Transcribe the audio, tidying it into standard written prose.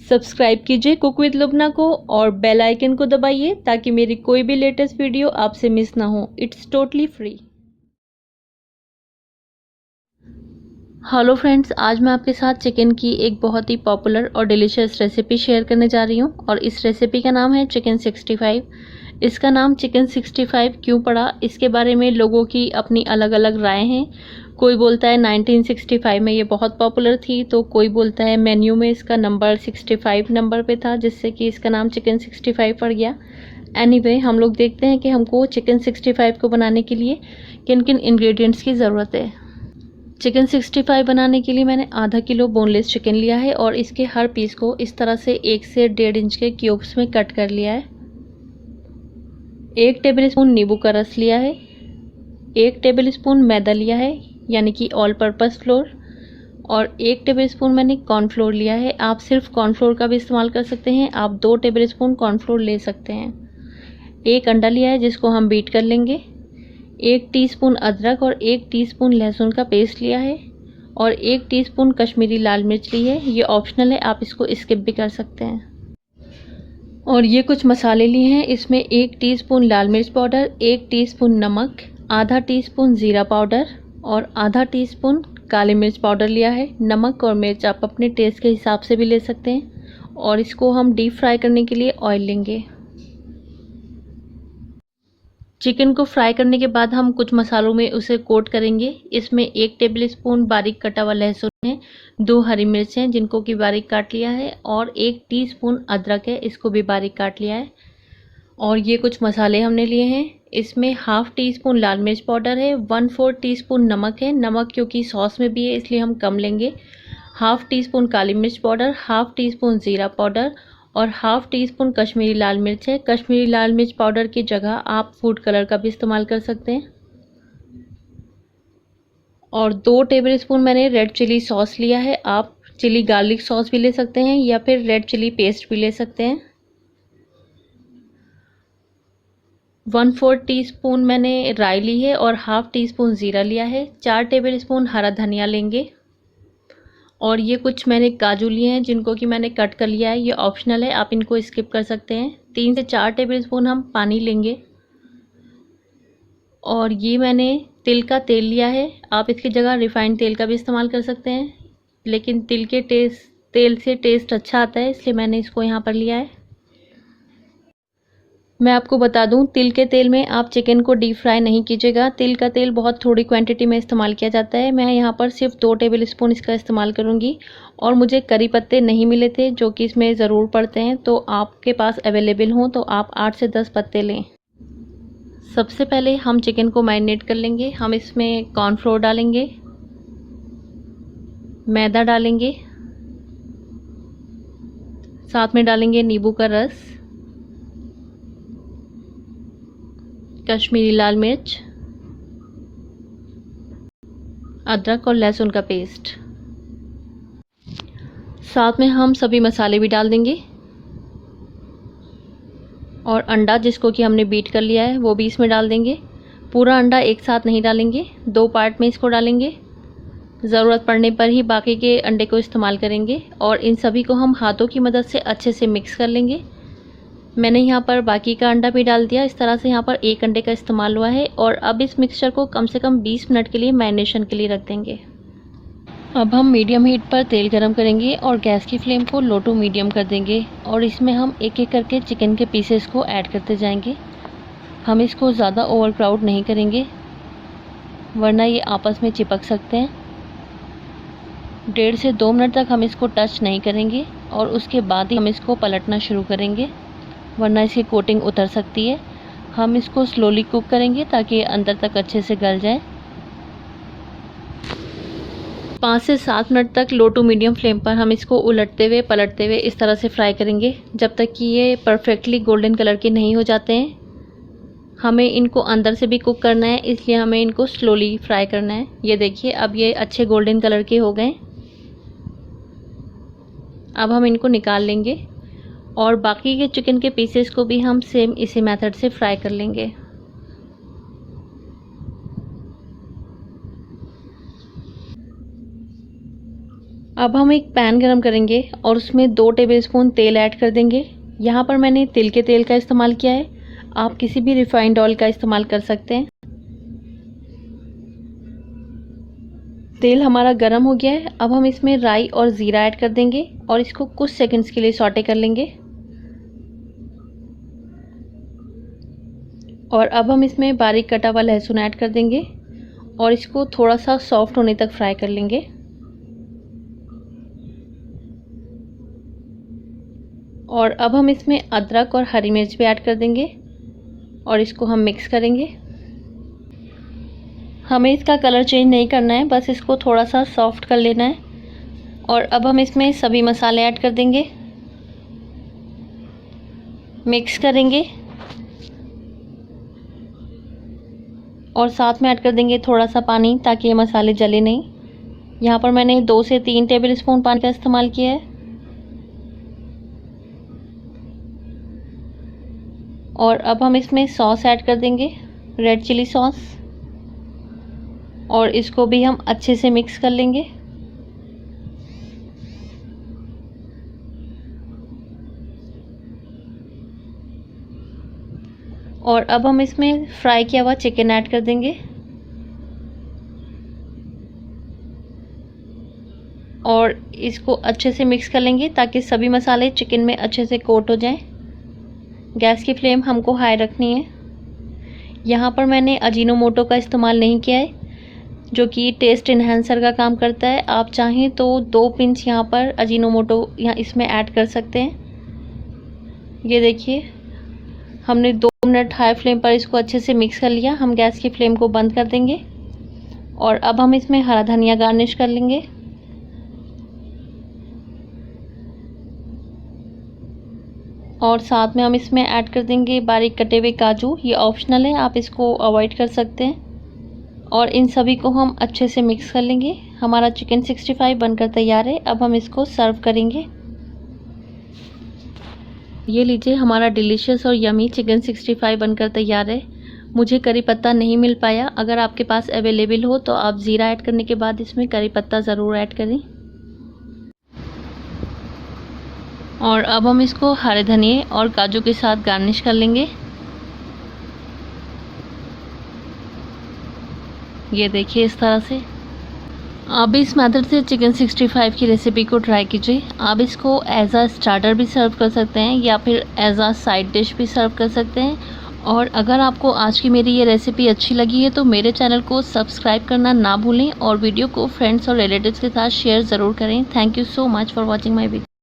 Subscribe कीजिए cook with लुब्ना को और बेल आइकन को दबाइए ताकि मेरी कोई भी लेटेस्ट वीडियो आपसे मिस ना हो। It's totally free. Hello friends, आज मैं आपके साथ चिकन की एक बहुत ही पॉपुलर और डिलीशियस रेसिपी शेयर करने जा रही हूँ और इस रेसिपी का नाम है चिकन 65। इसका नाम चिकन 65 क्यों पड़ा, इसके बारे में लोगों की अपनी अलग अलग राय हैं। कोई बोलता है 1965 में ये बहुत पॉपुलर थी, तो कोई बोलता है मेन्यू में इसका नंबर 65 नंबर पे था जिससे कि इसका नाम चिकन 65 पड़ गया। एनीवे, हम लोग देखते हैं कि हमको चिकन 65 को बनाने के लिए किन किन इंग्रेडिएंट्स की ज़रूरत है। चिकन 65 बनाने के लिए मैंने आधा किलो बोनलेस चिकन लिया है और इसके हर पीस को इस तरह से 1 से 1.5 इंच के क्यूब्स में कट कर लिया है। 1 टेबलस्पून नींबू का रस लिया है। 1 टेबलस्पून मैदा लिया है यानी कि ऑल पर्पस फ्लोर, और 1 टेबलस्पून मैंने कॉर्नफ्लोर लिया है। आप सिर्फ कॉर्नफ्लोर का भी इस्तेमाल कर सकते हैं, आप 2 टेबलस्पून कॉर्नफ्लोर ले सकते हैं। 1 अंडा लिया है जिसको हम बीट कर लेंगे। 1 टीस्पून अदरक और 1 टीस्पून लहसुन का पेस्ट लिया है और 1 टीस्पून कश्मीरी लाल मिर्च ली है। ये ऑप्शनल है, आप इसको स्किप भी कर सकते हैं। और ये कुछ मसाले लिए हैं, इसमें 1 टीस्पून लाल मिर्च पाउडर, 1 टीस्पून नमक, आधा टीस्पून ज़ीरा पाउडर और आधा टीस्पून काली मिर्च पाउडर लिया है। नमक और मिर्च आप अपने टेस्ट के हिसाब से भी ले सकते हैं और इसको हम डीप फ्राई करने के लिए ऑयल लेंगे। चिकन को फ्राई करने के बाद हम कुछ मसालों में उसे कोट करेंगे। इसमें 1 टेबलस्पून बारीक कटा हुआ लहसुन है, 2 हरी मिर्च हैं जिनको कि बारीक काट लिया है और 1 टीस्पून अदरक है, इसको भी बारीक काट लिया है। और ये कुछ मसाले हमने लिए हैं। इसमें हाफ टीस्पून लाल मिर्च पाउडर है, 1/4 टीस्पून नमक है, नमक क्योंकि सॉस में भी है इसलिए हम कम लेंगे। हाफ टीस्पून काली मिर्च पाउडर, हाफ टीस्पून ज़ीरा पाउडर और हाफ टीस्पून कश्मीरी लाल मिर्च है। कश्मीरी लाल मिर्च पाउडर की जगह आप फूड कलर का भी इस्तेमाल कर सकते हैं। और 2 टेबलस्पून मैंने रेड चिली सॉस लिया है, आप चिली गार्लिक सॉस भी ले सकते हैं या फिर रेड चिली पेस्ट भी ले सकते हैं। 1/4 टीस्पून मैंने राई ली है और हाफ टीस्पून ज़ीरा लिया है। 4 टेबलस्पून हरा धनिया लेंगे और ये कुछ मैंने काजू लिए हैं जिनको कि मैंने कट कर लिया है, ये ऑप्शनल है, आप इनको स्किप कर सकते हैं। 3 से 4 टेबलस्पून हम पानी लेंगे। और ये मैंने तिल का तेल लिया है, आप इसकी जगह रिफाइंड तेल का भी इस्तेमाल कर सकते हैं, लेकिन तेल से टेस्ट अच्छा आता है इसलिए मैंने इसको यहाँ पर लिया है। मैं आपको बता दूं, तिल के तेल में आप चिकन को डीप फ्राई नहीं कीजिएगा। तिल का तेल बहुत थोड़ी क्वांटिटी में इस्तेमाल किया जाता है। मैं यहाँ पर सिर्फ 2 टेबलस्पून इसका इस्तेमाल करूँगी। और मुझे करी पत्ते नहीं मिले थे जो कि इसमें ज़रूर पड़ते हैं, तो आपके पास अवेलेबल हों तो आप 8 से 10 पत्ते लें। सबसे पहले हम चिकन को मैरिनेट कर लेंगे। हम इसमें कॉर्नफ्लोर डालेंगे, मैदा डालेंगे, साथ में डालेंगे नींबू का रस, कश्मीरी लाल मिर्च, अदरक और लहसुन का पेस्ट। साथ में हम सभी मसाले भी डाल देंगे और अंडा जिसको कि हमने बीट कर लिया है वो भी इसमें डाल देंगे। पूरा अंडा एक साथ नहीं डालेंगे, 2 पार्ट में इसको डालेंगे। ज़रूरत पड़ने पर ही बाकी के अंडे को इस्तेमाल करेंगे और इन सभी को हम हाथों की मदद से अच्छे से मिक्स कर लेंगे। मैंने यहाँ पर बाकी का अंडा भी डाल दिया। इस तरह से यहाँ पर 1 अंडे का इस्तेमाल हुआ है और अब इस मिक्सचर को कम से कम 20 मिनट के लिए मैरिनेशन के लिए रख देंगे। अब हम मीडियम हीट पर तेल गरम करेंगे और गैस की फ्लेम को लो टू मीडियम कर देंगे और इसमें हम एक एक करके चिकन के पीसेस को ऐड करते जाएंगे। हम इसको ज़्यादा ओवर क्राउड नहीं करेंगे वरना ये आपस में चिपक सकते हैं। 1.5 से 2 मिनट तक हम इसको टच नहीं करेंगे और उसके बाद ही हम इसको पलटना शुरू करेंगे वरना इसकी कोटिंग उतर सकती है। हम इसको स्लोली कुक करेंगे ताकि ये अंदर तक अच्छे से गल जाए। 5 से 7 मिनट तक लो टू मीडियम फ्लेम पर हम इसको उलटते हुए पलटते हुए इस तरह से फ्राई करेंगे जब तक कि ये परफेक्टली गोल्डन कलर के नहीं हो जाते हैं। हमें इनको अंदर से भी कुक करना है इसलिए हमें इनको स्लोली फ्राई करना है। ये देखिए, अब ये अच्छे गोल्डन कलर के हो गए। अब हम इनको निकाल लेंगे और बाकी के चिकन के पीसेस को भी हम सेम इसी मेथड से फ्राई कर लेंगे। अब हम एक पैन गरम करेंगे और उसमें 2 टेबलस्पून तेल ऐड कर देंगे। यहाँ पर मैंने तिल के तेल का इस्तेमाल किया है, आप किसी भी रिफाइंड ऑयल का इस्तेमाल कर सकते हैं। तेल हमारा गरम हो गया है। अब हम इसमें राई और ज़ीरा ऐड कर देंगे और इसको कुछ सेकंड्स के लिए सौटे कर लेंगे। और अब हम इसमें बारीक कटा हुआ लहसुन ऐड कर देंगे और इसको थोड़ा सा सॉफ्ट होने तक फ्राई कर लेंगे। और अब हम इसमें अदरक और हरी मिर्च भी ऐड कर देंगे और इसको हम मिक्स करेंगे। हमें इसका कलर चेंज नहीं करना है, बस इसको थोड़ा सा सॉफ्ट कर लेना है। और अब हम इसमें सभी मसाले ऐड कर देंगे, मिक्स करेंगे और साथ में ऐड कर देंगे थोड़ा सा पानी ताकि ये मसाले जले नहीं। यहाँ पर मैंने 2 से 3 टेबलस्पून पानी का इस्तेमाल किया है। और अब हम इसमें सॉस ऐड कर देंगे, रेड चिली सॉस, और इसको भी हम अच्छे से मिक्स कर लेंगे। और अब हम इसमें फ्राई किया हुआ चिकन ऐड कर देंगे और इसको अच्छे से मिक्स कर लेंगे ताकि सभी मसाले चिकन में अच्छे से कोट हो जाएं। गैस की फ्लेम हमको हाई रखनी है। यहाँ पर मैंने अजीनोमोटो का इस्तेमाल नहीं किया है, जो कि टेस्ट इन्हेंसर का काम करता है। आप चाहें तो 2 पिंच यहाँ पर अजीनोमोटो यहाँ इसमें ऐड कर सकते हैं। ये देखिए, हमने 2 मिनट हाई फ्लेम पर इसको अच्छे से मिक्स कर लिया। हम गैस की फ्लेम को बंद कर देंगे और अब हम इसमें हरा धनिया गार्निश कर लेंगे। और साथ में हम इसमें ऐड कर देंगे बारीक कटे हुए काजू। ये ऑप्शनल है, आप इसको अवॉइड कर सकते हैं। और इन सभी को हम अच्छे से मिक्स कर लेंगे। हमारा चिकन 65 बनकर तैयार है। अब हम इसको सर्व करेंगे। ये लीजिए, हमारा डिलीशियस और यमी चिकन 65 बनकर तैयार है। मुझे करी पत्ता नहीं मिल पाया, अगर आपके पास अवेलेबल हो तो आप ज़ीरा ऐड करने के बाद इसमें करी पत्ता ज़रूर ऐड करें। और अब हम इसको हरे धनिए और काजू के साथ गार्निश कर लेंगे। ये देखिए, इस तरह से आप भी इस मेथड से चिकन 65 की रेसिपी को ट्राई कीजिए। आप इसको एज अ स्टार्टर भी सर्व कर सकते हैं या फिर एज अ साइड डिश भी सर्व कर सकते हैं। और अगर आपको आज की मेरी ये रेसिपी अच्छी लगी है तो मेरे चैनल को सब्सक्राइब करना ना भूलें और वीडियो को फ्रेंड्स और रिलेटिव्स के साथ शेयर ज़रूर करें। Thank you so much for watching my video.